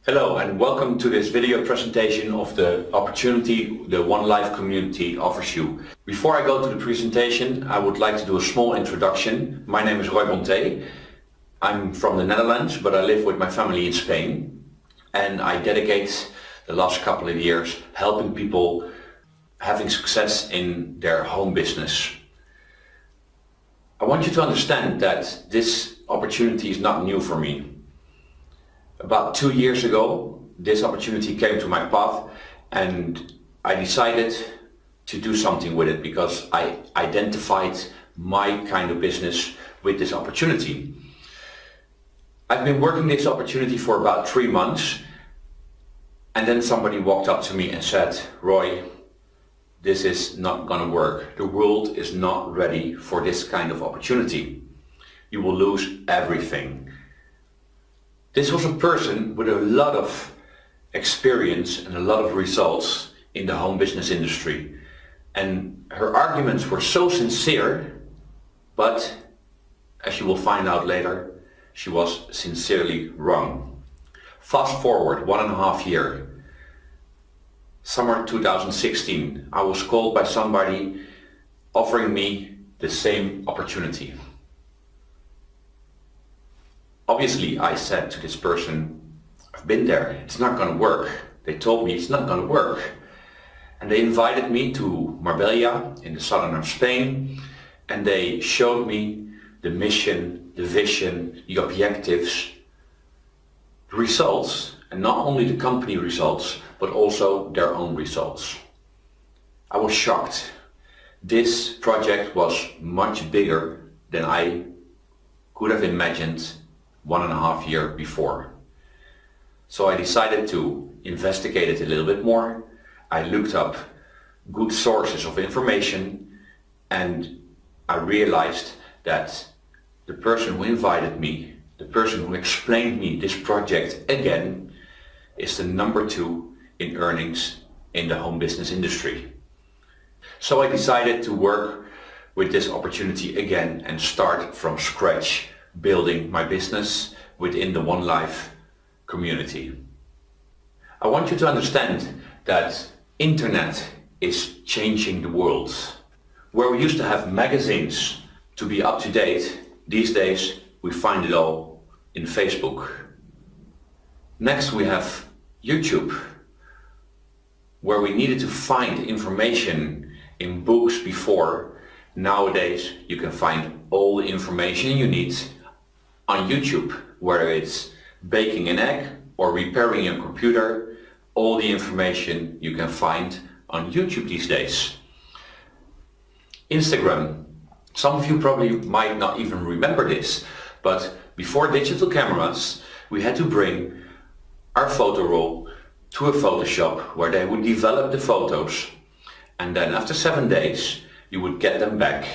Hello and welcome to this video presentation of the opportunity the OneLife community offers you. Before I go to the presentation, I would like to do a small introduction. My name is Roy Bonté. I'm from the Netherlands, but I live with my family in Spain, and I dedicate the last couple of years helping people having success in their home business. I want you to understand that this opportunity is not new for me. About 2 years ago, this opportunity came to my path and I decided to do something with it because I identified my kind of business with this opportunity. I've been working this opportunity for about 3 months, and then somebody walked up to me and said, "Roy, this is not gonna work. The world is not ready for this kind of opportunity. You will lose everything." This was a person with a lot of experience and a lot of results in the home business industry. And her arguments were so sincere, but as you will find out later, she was sincerely wrong. Fast forward 1.5 years. Summer 2016, I was called by somebody offering me the same opportunity. Obviously, I said to this person, "I've been there, it's not going to work." They told me it's not going to work. And they invited me to Marbella in the southern of Spain, and they showed me the mission, the vision, the objectives, the results, and not only the company results, but also their own results. I was shocked. This project was much bigger than I could have imagined 1.5 years before. So I decided to investigate it a little bit more. I looked up good sources of information, and I realized that the person who invited me, the person who explained me this project again, is the number 2 in earnings in the home business industry. So I decided to work with this opportunity again and start from scratch, building my business within the OneLife community. I want you to understand that internet is changing the world. Where we used to have magazines to be up to date, these days we find it all in Facebook. Next we have YouTube, where we needed to find information in books before. Nowadays you can find all the information you need on YouTube, whether it's baking an egg or repairing your computer. All the information you can find on YouTube these days. Instagram. Some of you probably might not even remember this, but before digital cameras, we had to bring our photo roll to a Photoshop where they would develop the photos, and then after 7 days you would get them back.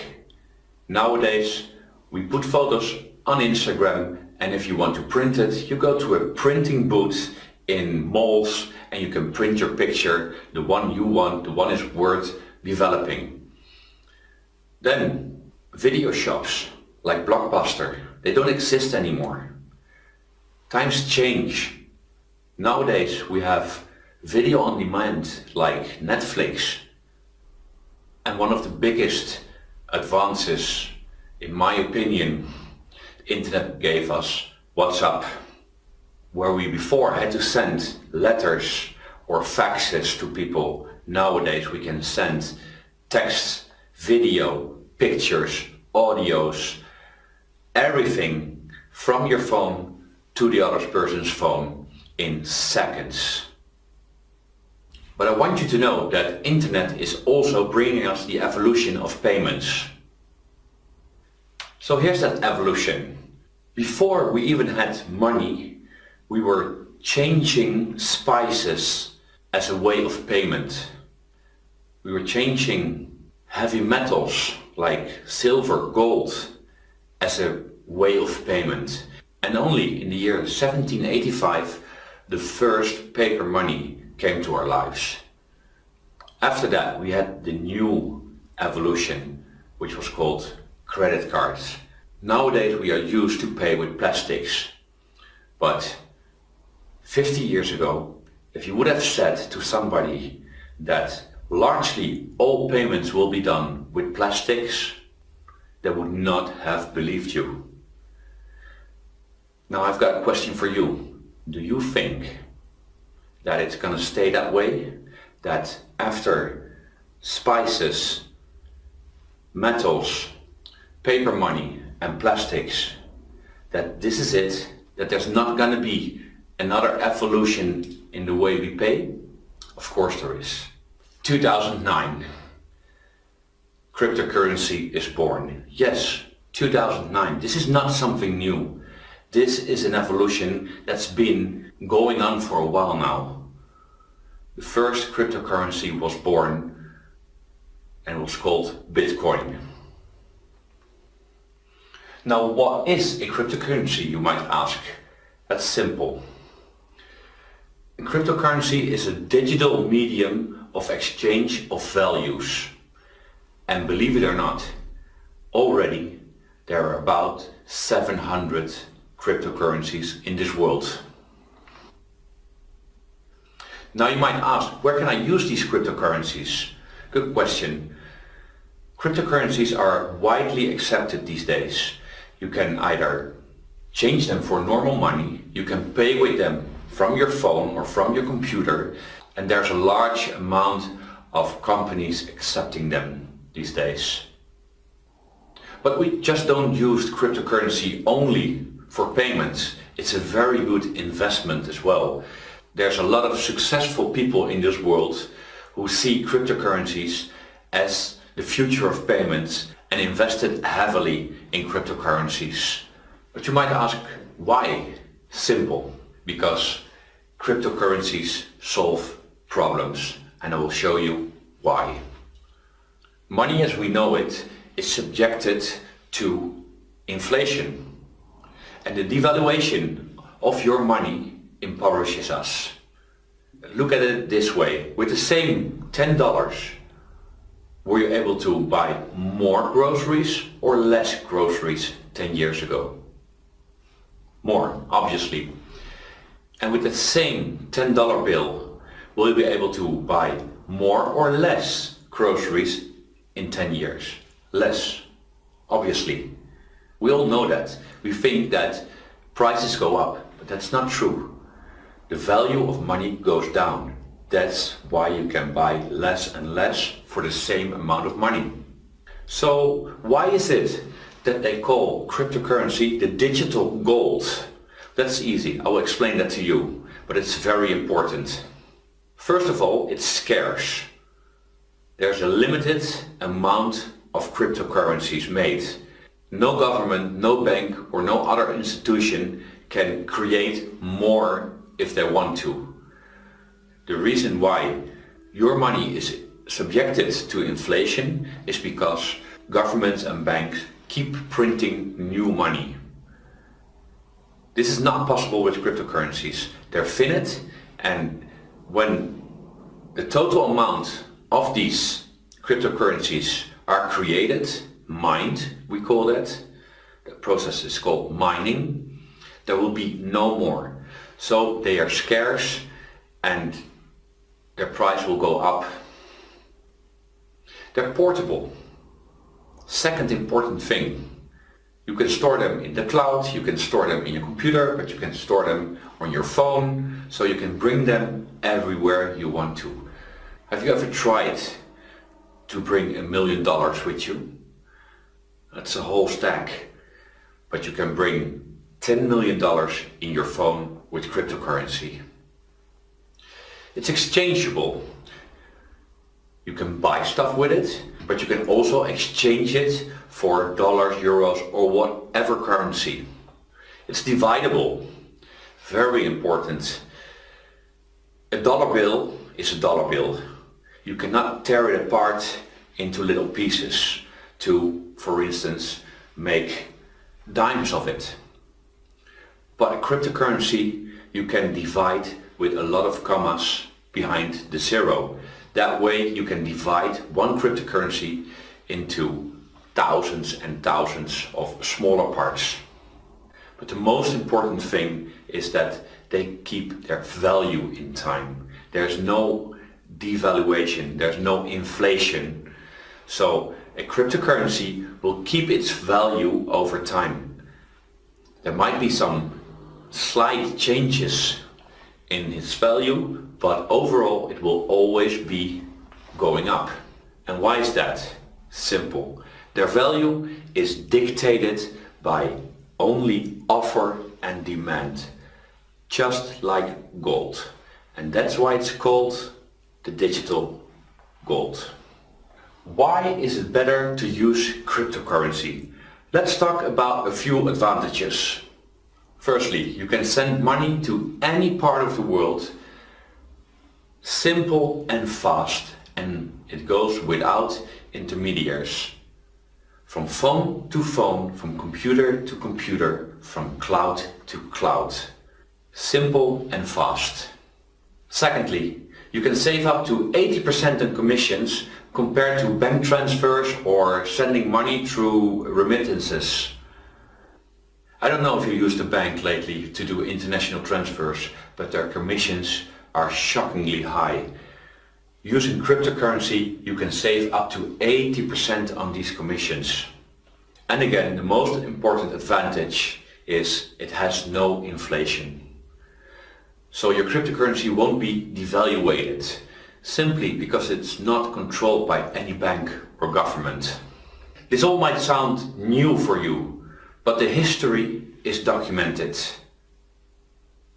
Nowadays we put photos on Instagram, and if you want to print it, you go to a printing booth in malls and you can print your picture, the one you want, the one is worth developing. Then video shops like Blockbuster, they don't exist anymore. Times change. Nowadays we have video on demand like Netflix, and one of the biggest advances, in my opinion, the internet gave us WhatsApp, where we before had to send letters or faxes to people. Nowadays we can send text, video, pictures, audios, everything from your phone to the other person's phone in seconds. But I want you to know that internet is also bringing us the evolution of payments. So here's that evolution. Before we even had money, we were changing spices as a way of payment. We were changing heavy metals like silver, gold as a way of payment. And only in the year 1785, the first paper money came to our lives. After that, we had the new evolution, which was called credit cards. Nowadays we are used to pay with plastics, but 50 years ago, if you would have said to somebody that largely all payments will be done with plastics, they would not have believed you. Now I've got a question for you. Do you think that it's going to stay that way? That after spices, metals, paper money and plastics, that this is it? That there's not going to be another evolution in the way we pay? Of course there is. 2009. Cryptocurrency is born. Yes, 2009. This is not something new. This is an evolution that's been going on for a while now. The first cryptocurrency was born and was called Bitcoin. Now, what is a cryptocurrency, you might ask? That's simple. A cryptocurrency is a digital medium of exchange of values. And believe it or not, already there are about 700 cryptocurrencies in this world. Now you might ask, where can I use these cryptocurrencies? Good question. Cryptocurrencies are widely accepted these days. You can either change them for normal money, you can pay with them from your phone or from your computer, and there's a large amount of companies accepting them these days. But we just don't use cryptocurrency only for payments. It's a very good investment as well. There's a lot of successful people in this world who see cryptocurrencies as the future of payments and invested heavily in cryptocurrencies. But you might ask, why? Simple. Because cryptocurrencies solve problems, and I will show you why. Money as we know it is subjected to inflation, and the devaluation of your money impoverishes us. Look at it this way. With the same $10, were you able to buy more groceries or less groceries 10 years ago? More, obviously. And with the same $10 bill, will you be able to buy more or less groceries in 10 years? Less, obviously. We all know that. We think that prices go up, but that's not true. The value of money goes down. That's why you can buy less and less for the same amount of money. So why is it that they call cryptocurrency the digital gold? That's easy. I will explain that to you, but it's very important. First of all, it's scarce. There's a limited amount of cryptocurrencies made. No government, no bank or no other institution can create more if they want to. The reason why your money is subjected to inflation is because governments and banks keep printing new money. This is not possible with cryptocurrencies. They're finite, and when the total amount of these cryptocurrencies are created, mined, we call that, the process is called mining, there will be no more. So they are scarce and their price will go up. They're portable. Second important thing, you can store them in the cloud, you can store them in your computer, but you can store them on your phone, so you can bring them everywhere you want to. Have you ever tried to bring $1 million with you? That's a whole stack. But you can bring $10 million in your phone with cryptocurrency. It's exchangeable. You can buy stuff with it, but you can also exchange it for dollars, euros, or whatever currency. It's dividable. Very important. A dollar bill is a dollar bill. You cannot tear it apart into little pieces to, for instance, make dimes of it. But a cryptocurrency you can divide with a lot of commas behind the zero. That way you can divide one cryptocurrency into thousands and thousands of smaller parts. But the most important thing is that they keep their value in time. There's no devaluation, there's no inflation. So a cryptocurrency will keep its value over time. There might be some slight changes in its value, but overall it will always be going up. And why is that? Simple. Their value is dictated by only offer and demand, just like gold. And that's why it's called the digital gold. Why is it better to use cryptocurrency? Let's talk about a few advantages. Firstly, you can send money to any part of the world, simple and fast, and it goes without intermediaries. From phone to phone, from computer to computer, from cloud to cloud. Simple and fast. Secondly, you can save up to 80% in commissions compared to bank transfers or sending money through remittances. I don't know if you used a bank lately to do international transfers, but their commissions are shockingly high. Using cryptocurrency, you can save up to 80% on these commissions. And again, the most important advantage is it has no inflation. So your cryptocurrency won't be devaluated, simply because it's not controlled by any bank or government. This all might sound new for you, but the history is documented.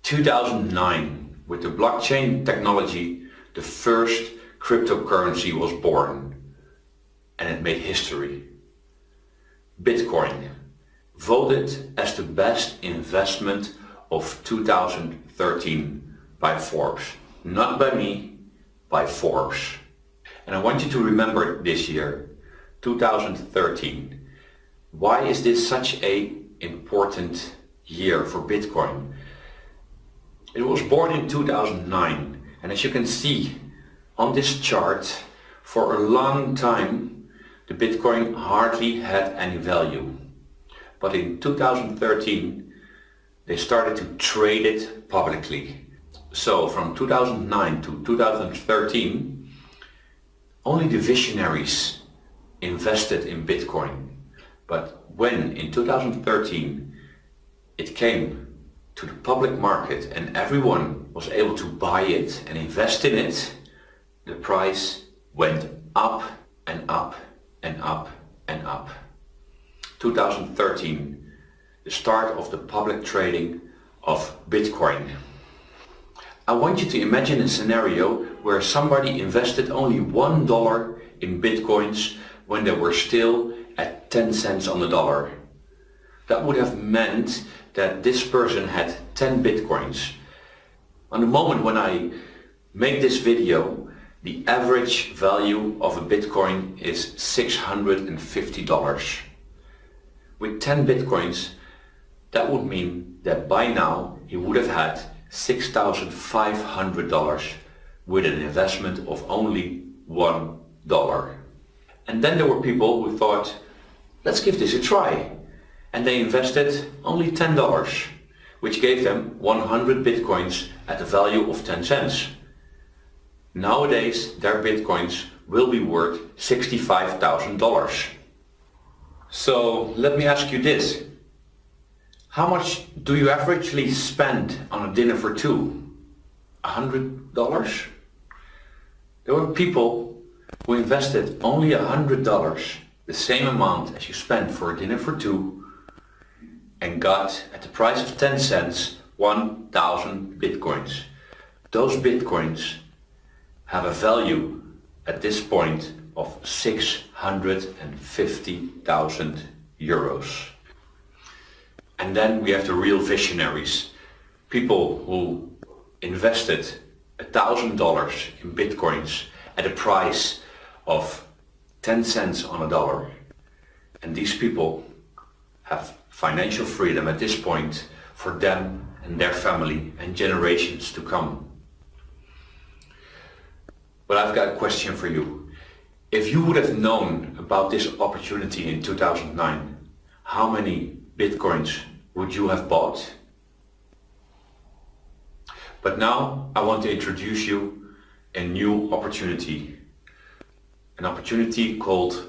2009, with the blockchain technology, the first cryptocurrency was born, and it made history. Bitcoin, voted as the best investment of 2013 by Forbes. Not by me, by Forbes. And I want you to remember this year, 2013. Why is this such an important year for Bitcoin? It was born in 2009, and as you can see on this chart, for a long time the Bitcoin hardly had any value. But in 2013 they started to trade it publicly. So from 2009 to 2013 only the visionaries invested in Bitcoin. But when in 2013 it came to the public market and everyone was able to buy it and invest in it, the price went up and up and up and up. 2013, the start of the public trading of Bitcoin. I want you to imagine a scenario where somebody invested only $1 in Bitcoins when they were still at 10 cents on the dollar. That would have meant that this person had 10 Bitcoins. On the moment when I make this video, the average value of a Bitcoin is $650. With 10 Bitcoins, that would mean that by now he would have had $6,500 with an investment of only $1. And then there were people who thought, let's give this a try. And they invested only $10, which gave them 100 Bitcoins at a value of 10 cents. Nowadays, their Bitcoins will be worth $65,000. So let me ask you this. How much do you averagely spend on a dinner for two? $100? There were people who invested only $100, the same amount as you spent for a dinner for two, and got, at the price of 10 cents, 1,000 Bitcoins. Those Bitcoins have a value at this point of 650,000 euros. And then we have the real visionaries, people who invested $1,000 in Bitcoins at a price of 10 cents on a dollar. And these people have financial freedom at this point for them and their family and generations to come. But I've got a question for you. If you would have known about this opportunity in 2009, how many Bitcoins would you have bought? But now I want to introduce you a new opportunity. An opportunity called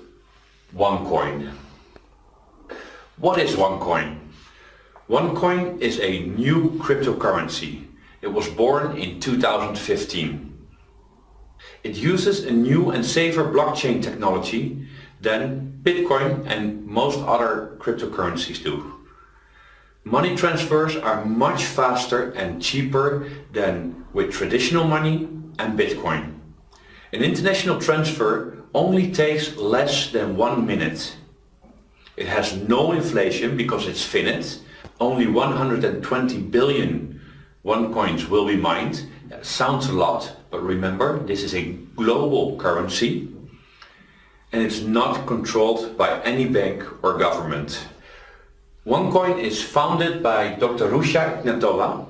OneCoin. What is OneCoin? OneCoin is a new cryptocurrency. It was born in 2015. It uses a new and safer blockchain technology than Bitcoin and most other cryptocurrencies do. Money transfers are much faster and cheaper than with traditional money and Bitcoin. An international transfer only takes less than 1 minute. It has no inflation because it's finite. Only 120 billion OneCoins will be mined. That sounds a lot, but remember, this is a global currency and it's not controlled by any bank or government. OneCoin is founded by Dr. Rusha Ignatova,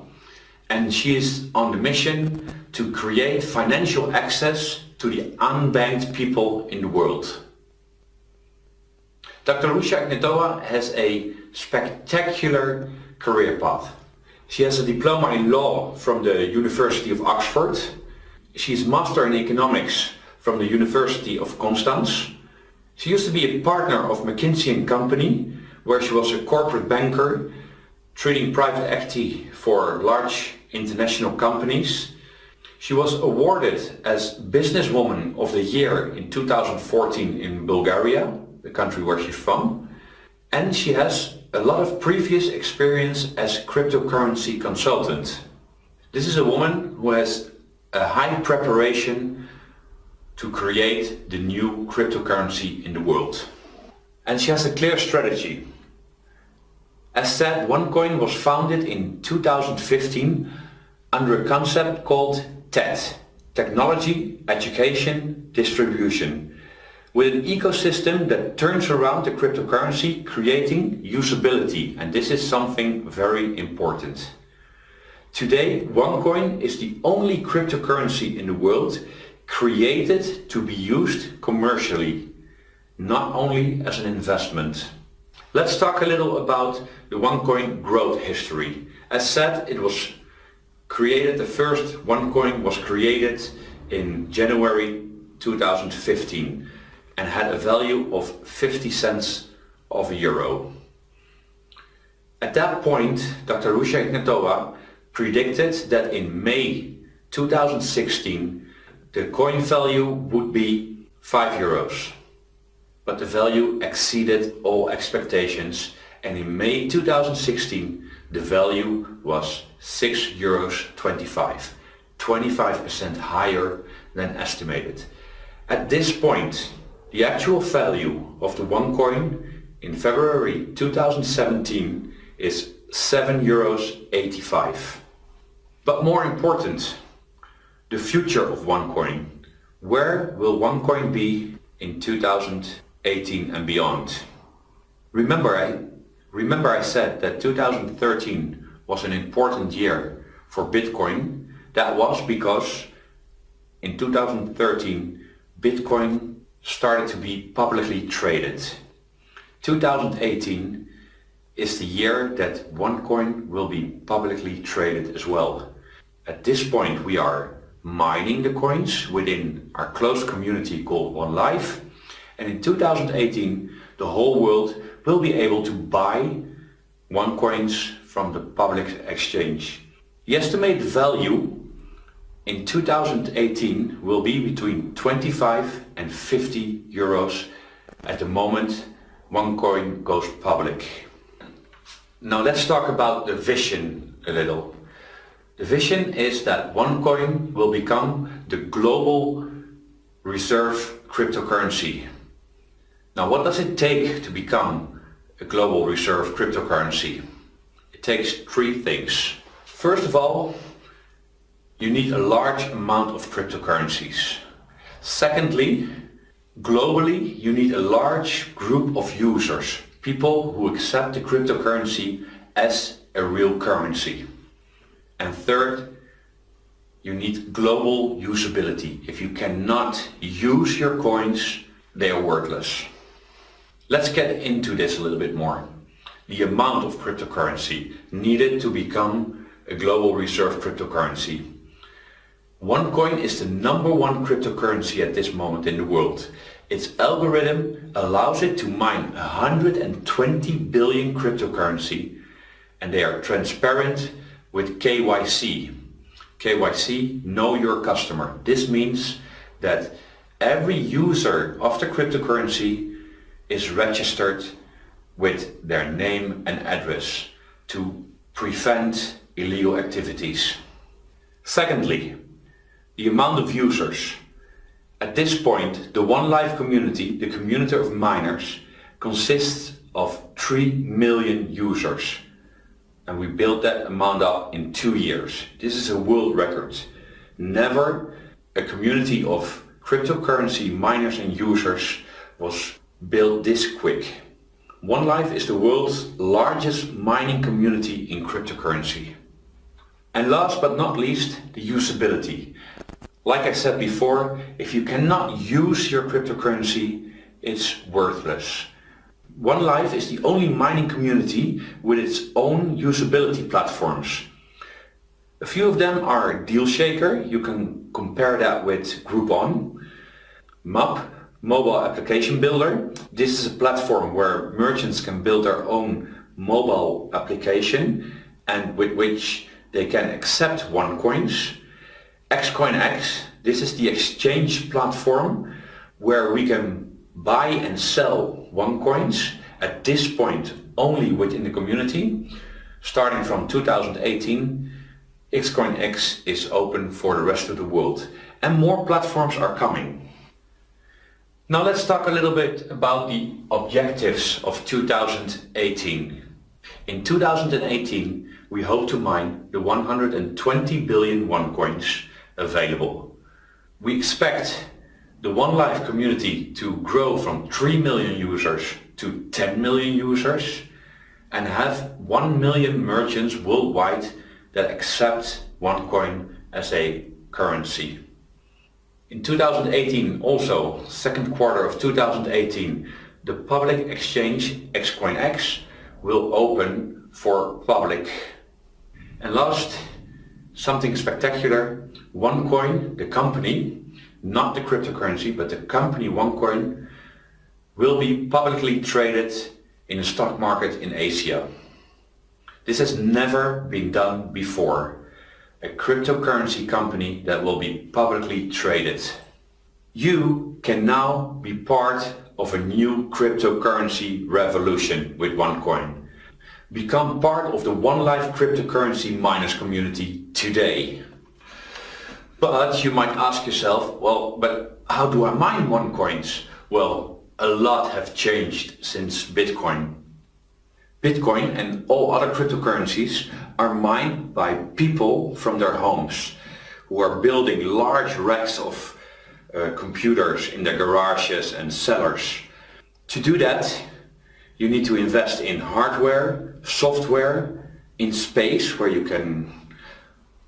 and she is on the mission to create financial access to the unbanked people in the world. Dr. Rusha Ignatova has a spectacular career path. She has a diploma in law from the University of Oxford. She is master in economics from the University of Constance. She used to be a partner of McKinsey & Company, where she was a corporate banker trading private equity for large international companies. She was awarded as Businesswoman of the Year in 2014 in Bulgaria, the country where she's from. And she has a lot of previous experience as cryptocurrency consultant. This is a woman who has a high preparation to create the new cryptocurrency in the world. And she has a clear strategy. As said, OneCoin was founded in 2015 under a concept called TED, Technology, Education, Distribution, with an ecosystem that turns around the cryptocurrency, creating usability, and this is something very important. Today, OneCoin is the only cryptocurrency in the world created to be used commercially, not only as an investment. Let's talk a little about the OneCoin growth history. As said, it was created, the first OneCoin was created in January 2015 and had a value of 50 cents of a euro. At that point, Dr. Rusha Ignatova predicted that in May 2016 the coin value would be 5 euros. But the value exceeded all expectations, and in May 2016 the value was 6 euros 25% higher than estimated. At this point, the actual value of the OneCoin in February 2017 is 7 euros 85. But more important, the future of OneCoin. Where will OneCoin be in 2018 and beyond? Remember I said that 2013 was an important year for Bitcoin. That was because in 2013 Bitcoin started to be publicly traded. 2018 is the year that OneCoin will be publicly traded as well. At this point we are mining the coins within our close community called OneLife, and in 2018 the whole world will be able to buy OneCoins from the public exchange. The estimated value in 2018 will be between 25 and 50 euros at the moment OneCoin goes public. Now let's talk about the vision a little. The vision is that OneCoin will become the global reserve cryptocurrency. Now what does it take to become a global reserve cryptocurrency? It takes three things. First of all, you need a large amount of cryptocurrencies. Secondly, globally you need a large group of users, people who accept the cryptocurrency as a real currency. And third, you need global usability. If you cannot use your coins, they are worthless. Let's get into this a little bit more. The amount of cryptocurrency needed to become a global reserve cryptocurrency. OneCoin is the #1 cryptocurrency at this moment in the world. Its algorithm allows it to mine 120 billion cryptocurrency, and they are transparent with KYC. KYC, know your customer. This means that every user of the cryptocurrency is registered with their name and address to prevent illegal activities. Secondly, the amount of users. At this point, the OneLife community, the community of miners, consists of 3 million users. And we built that amount up in 2 years. This is a world record. Never a community of cryptocurrency miners and users was built this quick. OneLife is the world's largest mining community in cryptocurrency. And last but not least, the usability. Like I said before, if you cannot use your cryptocurrency, it's worthless. OneLife is the only mining community with its own usability platforms. A few of them are DealShaker, you can compare that with Groupon. Map, mobile application builder. This is a platform where merchants can build their own mobile application and with which they can accept OneCoins. XCoinX, this is the exchange platform where we can buy and sell OneCoins, at this point only within the community. Starting from 2018, XCoinX is open for the rest of the world and more platforms are coming. Now let's talk a little bit about the objectives of 2018. In 2018, we hope to mine the 120 billion OneCoins available. We expect the OneLife community to grow from 3 million users to 10 million users and have 1 million merchants worldwide that accept OneCoin as a currency. In 2018 also, second quarter of 2018, the public exchange XCoinX will open for public. And last, something spectacular, OneCoin, the company, not the cryptocurrency, but the company OneCoin, will be publicly traded in a stock market in Asia. This has never been done before. A cryptocurrency company that will be publicly traded. You can now be part of a new cryptocurrency revolution with OneCoin. Become part of the OneLife cryptocurrency miners community today. But you might ask yourself, well, but how do I mine OneCoins? Well, a lot have changed since Bitcoin. Bitcoin and all other cryptocurrencies are mined by people from their homes who are building large racks of computers in their garages and cellars. To do that, you need to invest in hardware, software, in space where you can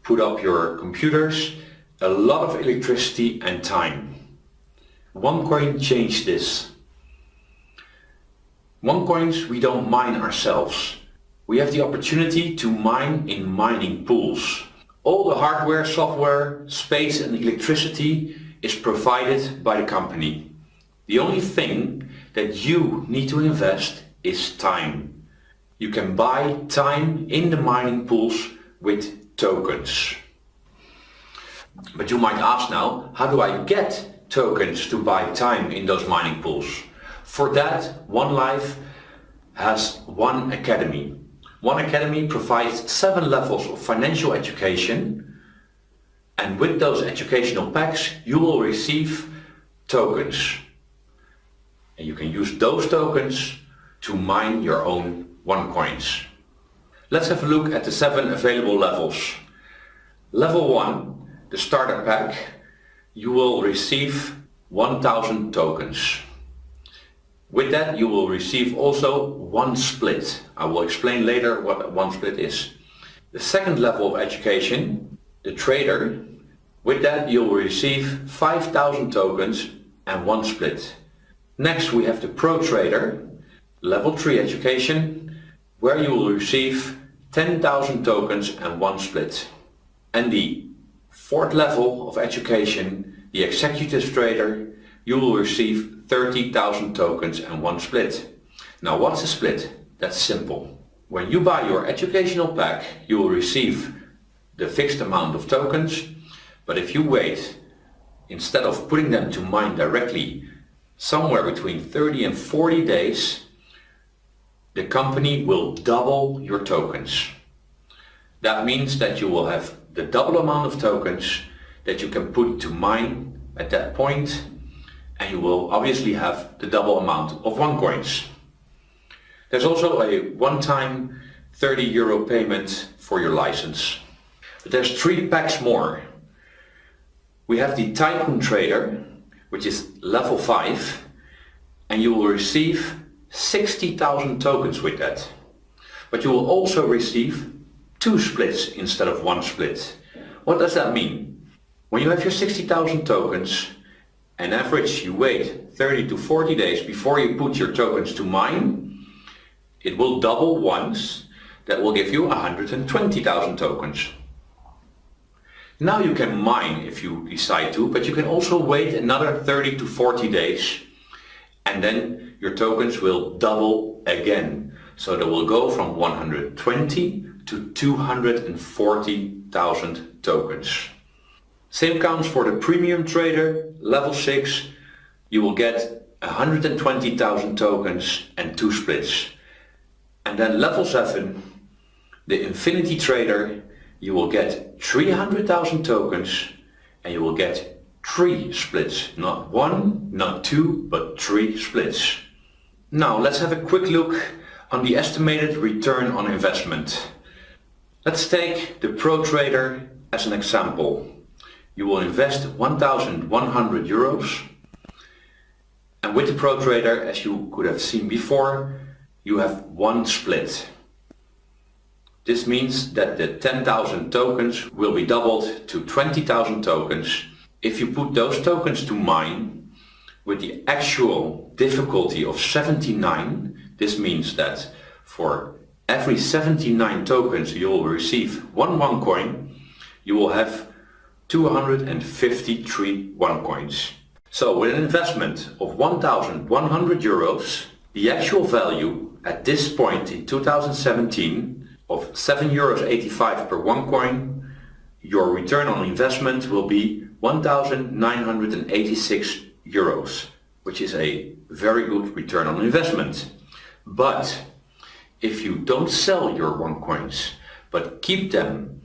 put up your computers, a lot of electricity and time. OneCoin changed this. OneCoins we don't mine ourselves. We have the opportunity to mine in mining pools. All the hardware, software, space and electricity is provided by the company. The only thing that you need to invest is time. You can buy time in the mining pools with tokens. But you might ask now, how do I get tokens to buy time in those mining pools? For that, OneLife has One Academy. One Academy provides 7 levels of financial education, and with those educational packs you will receive tokens. And you can use those tokens to mine your own OneCoins. Let's have a look at the 7 available levels. Level 1, the starter pack, you will receive 1000 tokens. With that you will receive also 1 split. I will explain later what 1 split is. The second level of education, the trader, with that you will receive 5000 tokens and 1 split. Next we have the pro trader, level 3 education, where you will receive 10,000 tokens and 1 split. And the fourth level of education, the executive trader, you will receive 30,000 tokens and 1 split. Now what's a split? That's simple. When you buy your educational pack, you will receive the fixed amount of tokens, but if you wait, instead of putting them to mine directly, somewhere between 30 and 40 days, the company will double your tokens. That means that you will have the double amount of tokens that you can put to mine at that point, and you will obviously have the double amount of OneCoins. There's also a one-time €30 payment for your license. But there's 3 packs more. We have the Tycoon Trader, which is level 5, and you will receive 60,000 tokens with that. But you will also receive 2 splits instead of 1 split. What does that mean? When you have your 60,000 tokens, on average you wait 30 to 40 days before you put your tokens to mine, it will double once. That will give you 120,000 tokens. Now you can mine if you decide to, but you can also wait another 30 to 40 days and then your tokens will double again. So they will go from 120 to 240,000 tokens. Same counts for the premium trader, level 6. You will get 120,000 tokens and 2 splits. And then level 7, the infinity trader, you will get 300,000 tokens and you will get 3 splits. Not 1, not 2, but 3 splits. Now let's have a quick look on the estimated return on investment. Let's take the Pro Trader as an example. You will invest €1,100, and with the Pro Trader, as you could have seen before, you have 1 split. This means that the 10,000 tokens will be doubled to 20,000 tokens. If you put those tokens to mine with the actual difficulty of 79, this means that for every 79 tokens you will receive 1 OneCoin, you will have 253 OneCoins. So with an investment of €1,100, the actual value at this point in 2017 of €7.85 per OneCoin, your return on investment will be €1,986, which is a very good return on investment. But if you don't sell your OneCoins, but keep them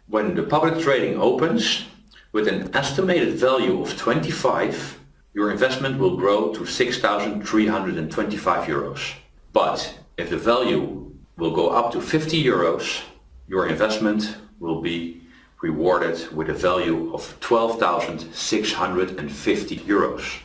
when the public trading opens with an estimated value of 25, your investment will grow to €6,325. But if the value will go up to €50, your investment will be rewarded with a value of €12,650.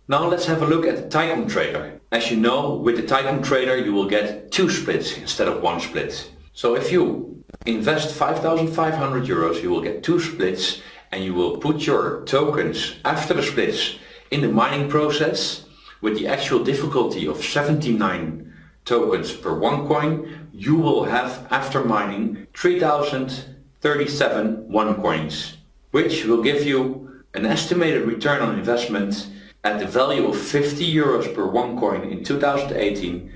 Now let's have a look at the Tycoon Trader. As you know, with the Tycoon Trader you will get 2 splits instead of 1 split. So if you invest €5,500, you will get 2 splits, and you will put your tokens after the splits in the mining process with the actual difficulty of 79 tokens per OneCoin. You will have, after mining, 3,037 OneCoins, which will give you an estimated return on investment at the value of €50 per OneCoin in 2018,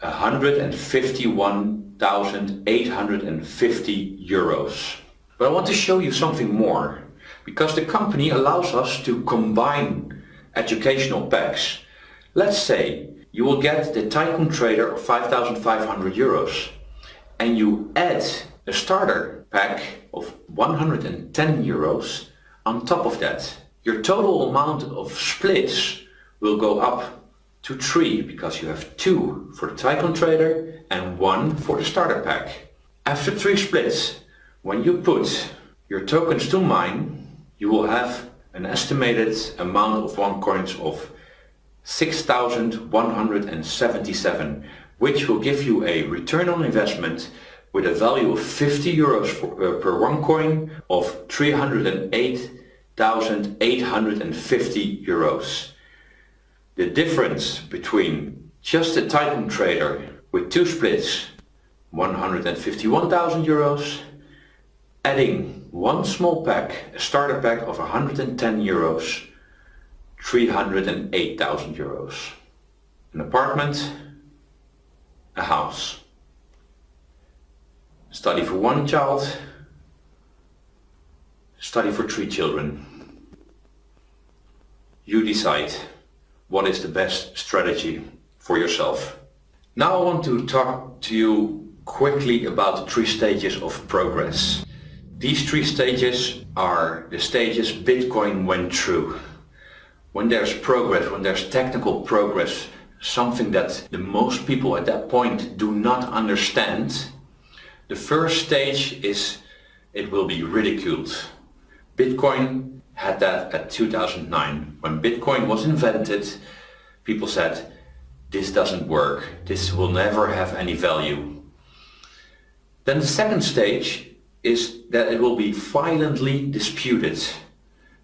€151,850. But I want to show you something more, because the company allows us to combine educational packs. Let's say you will get the Tycoon Trader of €5,500 and you add a starter pack of €110 on top of that. Your total amount of splits will go up to 3, because you have 2 for the Tycoon Trader and 1 for the starter pack. After 3 splits, when you put your tokens to mine, you will have an estimated amount of OneCoins of 6,177, which will give you a return on investment with a value of €50 per OneCoin of €308,850. The difference between just the Tycoon Trader with 2 splits 151,000 euros, adding one small pack, a starter pack of 110 euros, 308,000 euros. An apartment, a house. Study for one child, study for 3 children. You decide what is the best strategy for yourself. Now I want to talk to you quickly about the 3 stages of progress. These 3 stages are the stages Bitcoin went through. When there's progress, when there's technical progress, something that the most people at that point do not understand, the first stage is it will be ridiculed. Bitcoin had that at 2009. When Bitcoin was invented, people said, this doesn't work, this will never have any value. Then the second stage is that it will be violently disputed.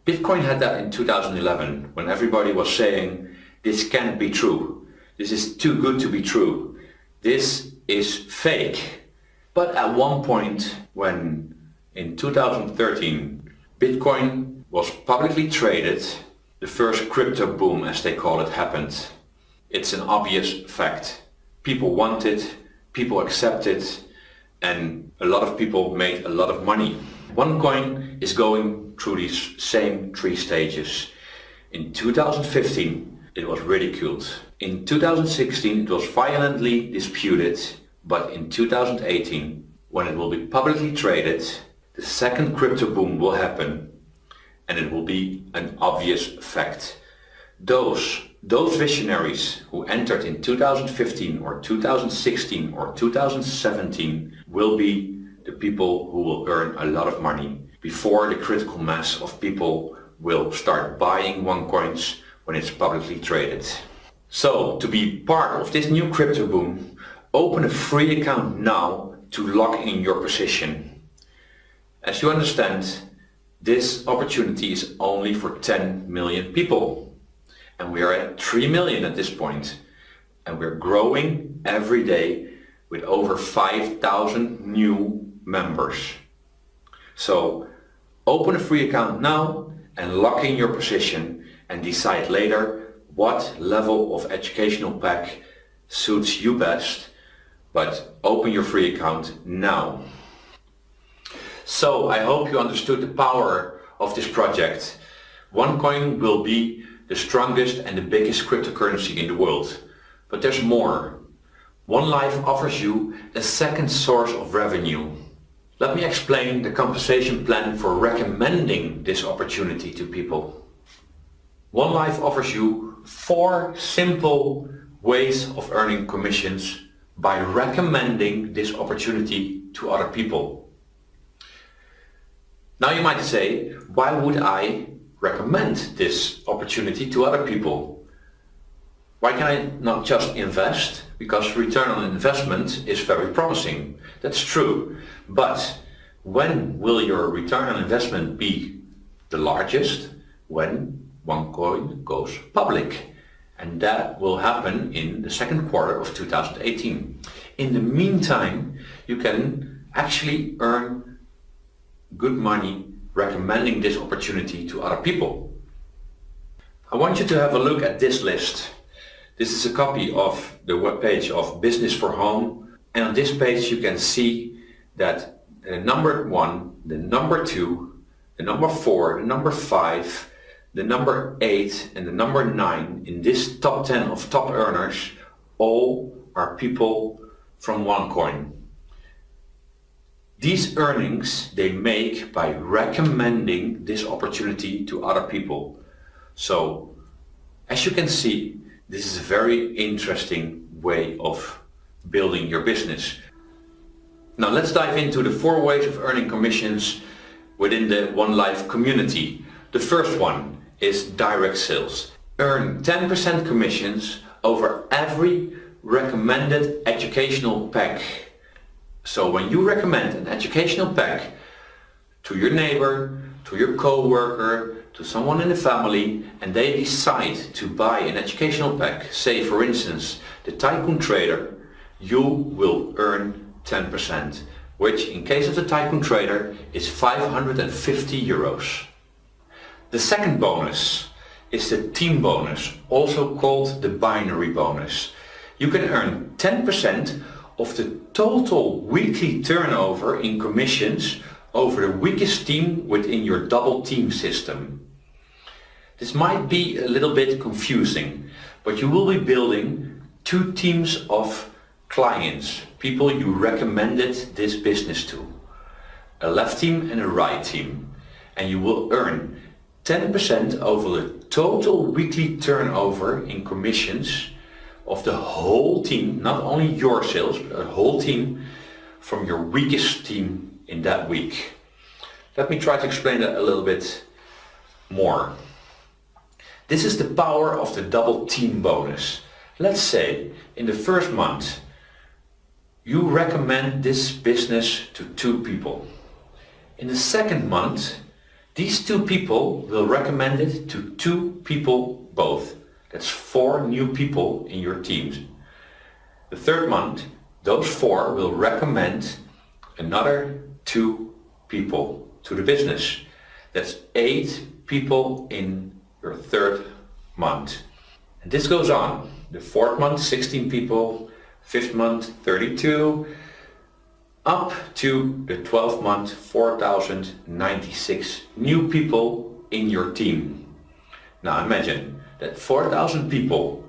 Bitcoin had that in 2011, when everybody was saying, this can't be true, this is too good to be true, this is fake. But at one point, when in 2013 Bitcoin was publicly traded, the first crypto boom, as they call it, happened. It's an obvious fact. People want it, people accept it, and a lot of people made a lot of money. OneCoin is going through these same 3 stages. In 2015 it was ridiculed. In 2016 it was violently disputed, but in 2018, when it will be publicly traded, the second crypto boom will happen, and it will be an obvious fact. Those visionaries who entered in 2015 or 2016 or 2017 will be the people who will earn a lot of money before the critical mass of people will start buying OneCoins when it's publicly traded. So, to be part of this new crypto boom, open a free account now to lock in your position. As you understand, this opportunity is only for 10 million people. And we are at 3 million at this point. And we're growing every day with over 5,000 new members. So open a free account now and lock in your position and decide later what level of educational pack suits you best. But open your free account now. So I hope you understood the power of this project. OneCoin will be the strongest and the biggest cryptocurrency in the world. But there's more. OneLife offers you a second source of revenue. Let me explain the compensation plan for recommending this opportunity to people. OneLife offers you 4 simple ways of earning commissions by recommending this opportunity to other people. Now you might say, why would I recommend this opportunity to other people? Why can I not just invest? Because return on investment is very promising. That's true. But when will your return on investment be the largest? When OneCoin goes public. And that will happen in the second quarter of 2018. In the meantime, you can actually earn good money recommending this opportunity to other people. I want you to have a look at this list. This is a copy of the webpage of Business for Home, and on this page you can see that the number 1, the number 2, the number 4, the number 5, the number 8 and the number 9 in this top 10 of top earners all are people from OneCoin. These earnings they make by recommending this opportunity to other people. So, as you can see, this is a very interesting way of building your business. Now let's dive into the 4 ways of earning commissions within the OneLife community. The first one is direct sales. Earn 10% commissions over every recommended educational pack. So when you recommend an educational pack to your neighbor, to your co-worker, to someone in the family, and they decide to buy an educational pack, say for instance the Tycoon Trader, you will earn 10%, which in case of the Tycoon Trader is 550 euros. The second bonus is the team bonus, also called the binary bonus. You can earn 10% of the total weekly turnover in commissions over the weakest team within your double team system. This might be a little bit confusing, but you will be building two teams of clients, people you recommended this business to, a left team and a right team, and you will earn 10% over the total weekly turnover in commissions of the whole team, not only your sales, but the whole team from your weakest team in that week. Let me try to explain that a little bit more. This is the power of the double team bonus. Let's say in the first month you recommend this business to two people. In the second month, these two people will recommend it to two people both. That's 4 new people in your teams. The third month, those 4 will recommend another 2 people to the business. That's 8 people in your third month. And this goes on. The fourth month, 16 people, fifth month, 32, up to the 12th month, 4,096 new people in your team. Now imagine that 4,000 people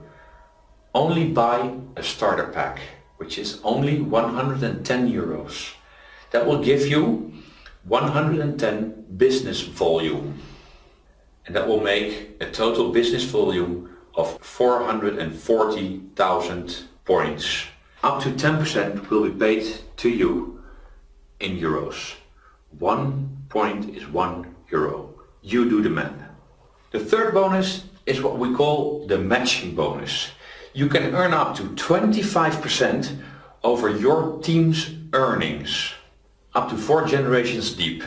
only buy a starter pack, which is only 110 euros. That will give you 110 business volume. And that will make a total business volume of 440,000 points. Up to 10% will be paid to you in euros. 1 point is 1 euro. You do the math. The third bonus is what we call the matching bonus. You can earn up to 25% over your team's earnings, up to 4 generations deep.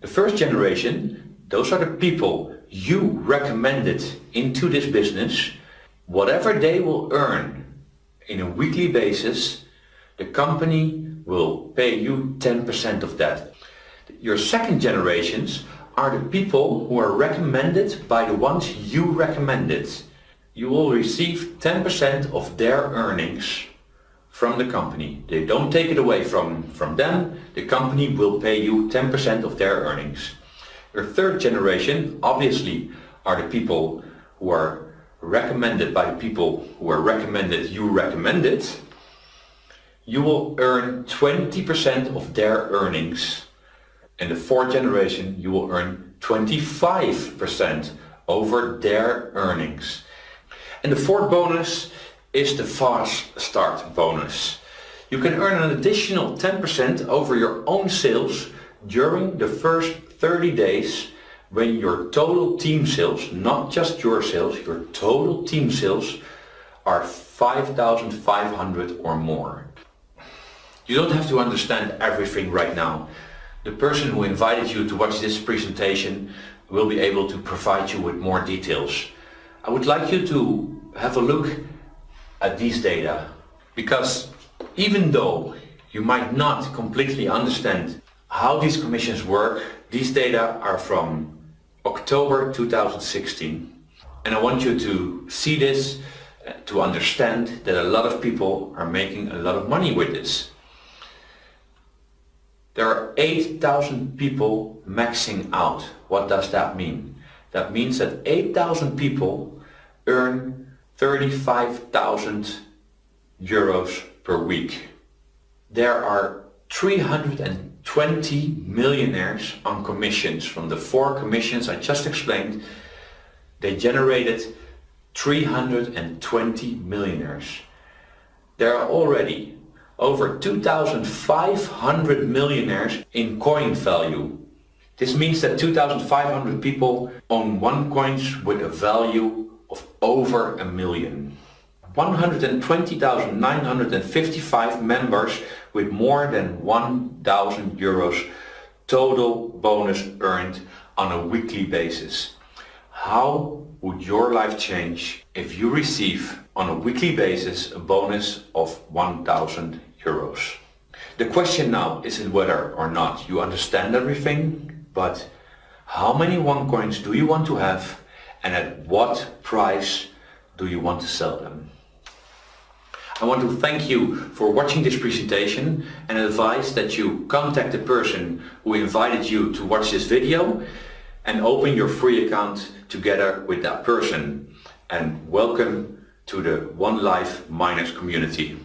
The first generation, those are the people you recommended into this business. Whatever they will earn in a weekly basis, the company will pay you 10% of that. Your second generations are the people who are recommended by the ones you recommended. You will receive 10% of their earnings from the company. They don't take it away from them. The company will pay you 10% of their earnings. Your third generation obviously are the people who are recommended by the people who are recommended you recommended. You will earn 20% of their earnings. In the fourth generation you will earn 25% over their earnings. And the fourth bonus is the fast start bonus. You can earn an additional 10% over your own sales during the first 30 days when your total team sales, not just your sales, your total team sales are 5,500 or more. You don't have to understand everything right now. The person who invited you to watch this presentation will be able to provide you with more details. I would like you to have a look at these data, because even though you might not completely understand how these commissions work, these data are from October 2016. And I want you to see this, to understand that a lot of people are making a lot of money with this. There are 8,000 people maxing out. What does that mean? That means that 8,000 people earn 35,000 euros per week. There are 320 millionaires on commissions. From the 4 commissions I just explained, they generated 320 millionaires. There are already over 2,500 millionaires in coin value. This means that 2,500 people own OneCoins with a value of over $1 million. 120,955 members with more than 1,000 euros total bonus earned on a weekly basis. How would your life change if you receive on a weekly basis a bonus of 1,000 euros? The question now isn't whether or not you understand everything, but how many OneCoins do you want to have and at what price do you want to sell them? I want to thank you for watching this presentation and advise that you contact the person who invited you to watch this video and open your free account together with that person. And welcome to the OneLife Miners community.